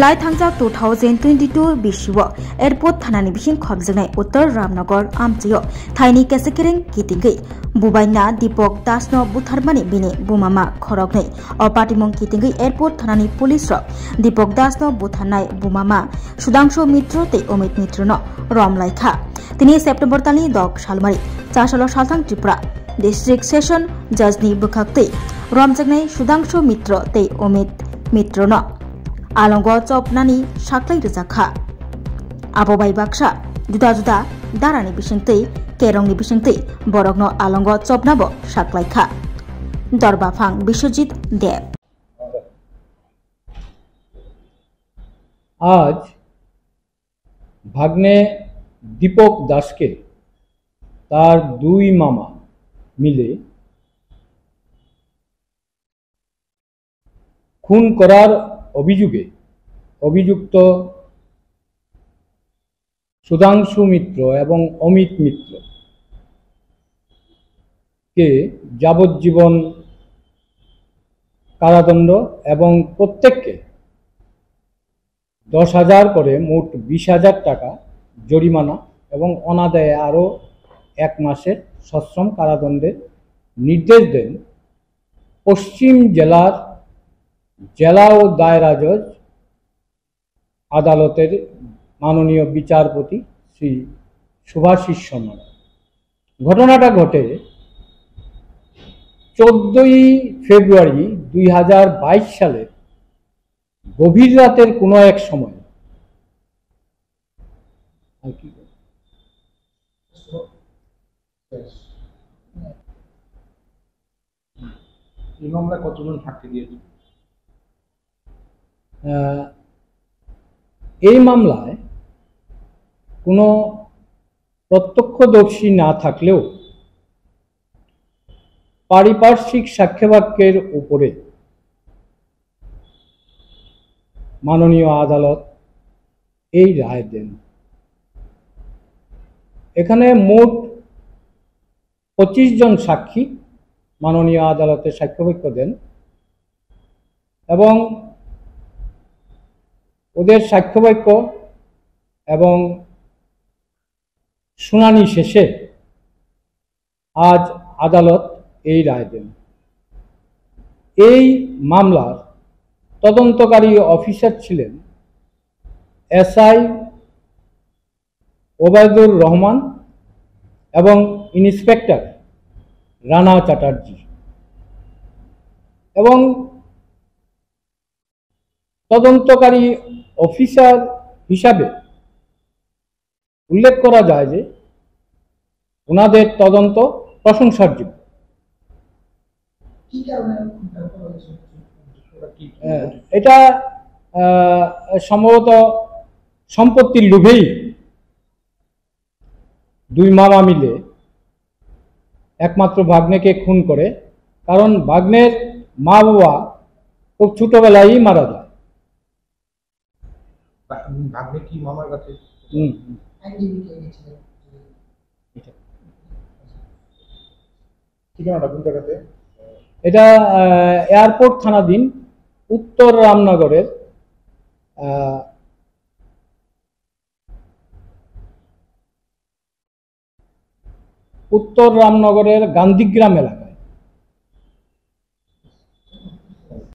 লাই थांजा 2022 बिशिव airport थानानि बिसिं खबजनाय उत्तर रामनगर आमचियो थाइनि केसेकेरें कितिंगै बुबाइना दीपक दासनो बुथारमानि बिनि बुमामा खरगनै अपाटिमं कितिंगै airport थानानि police दीपक दासनो बुथारनाय बुमामा सुदांशु मित्र ते अमित मित्रनो रमलाइखा तिनि सेप्टेम्बर तालि दक सालमारि चासलो सालथां त्रिपुरा डिस्ट्रिक्ट सेशन जजनि बुखाक्तै रमजगनै सुदांशु मित्र ते अमित मित्रनो आलंगो चपनानि साख्लै रोजाखा आबोबाय बाक्सा जुदा जुदा दारानि बिसिंतै केरंनि बिसिंतै बरगनो आलंगो चपनाबो साख्लायखा दरबाफां विश्वजित देव। आज भाग्ने दीपक दास के तार दुई मामा मिले खून करार अभियोगे अभियुक्त सुधांशु मित्र एवं अमित मित्र के যাবজ্জীবন कारादंड एवं प्रत्येक के 10,000 करे मोट 20,000 टाका जरिमाना एवं अनादाये आरो 1 मासेर सश्रम कारादंडेर निर्देश दें पश्चिम जिलार जिला और दायरा जज आदालतेर माननीय विचारपति श्री सुभाषिष शर्मा। घटनाटा घटे 14 फेब्रुआरी 2022 साले गभीर रातेर कोनो एक समय কতজন সাক্ষী দিয়েছে? এই মামলায় কোনো প্রত্যক্ষদর্শী না থাকলেও পারিপার্শ্বিক সাক্ষ্যবাক্যের উপরে মাননীয় আদালত এই রায় দেন। এখানে মোট 25 জন সাক্ষী মাননীয় আদালতে সাক্ষ্যবাক্য দেন এবং ওদের সাক্ষ্যবাক্য এবং শুনানি শেষে আজ আদালত এই রায় দেন। এই মামলার তদন্তকারী অফিসার ছিলেন এসআই ওবায়দুর রহমান এবং ইন্সপেক্টর রানা চ্যাটার্জি এবং তদন্তকারী অফিসার হিসাবে উল্লেখ করা যায় যে ওনাদের তদন্ত প্রশংসার যোগ্য। এটা সম্ভবত সম্পত্তির লোভেই দুই মামা মিলে একমাত্র ভাগ্নেকে খুন করে, কারণ ভাগ্নের মা বাবা খুব ছোটবেলায় মারা যায়। ভাগ্নে কি মামার কাছে ঠিকানাটা কোন জায়গাতে? এটা এয়ারপোর্ট থানাধীন উত্তর রামনগরের গান্ধীগ্রাম এলাকা।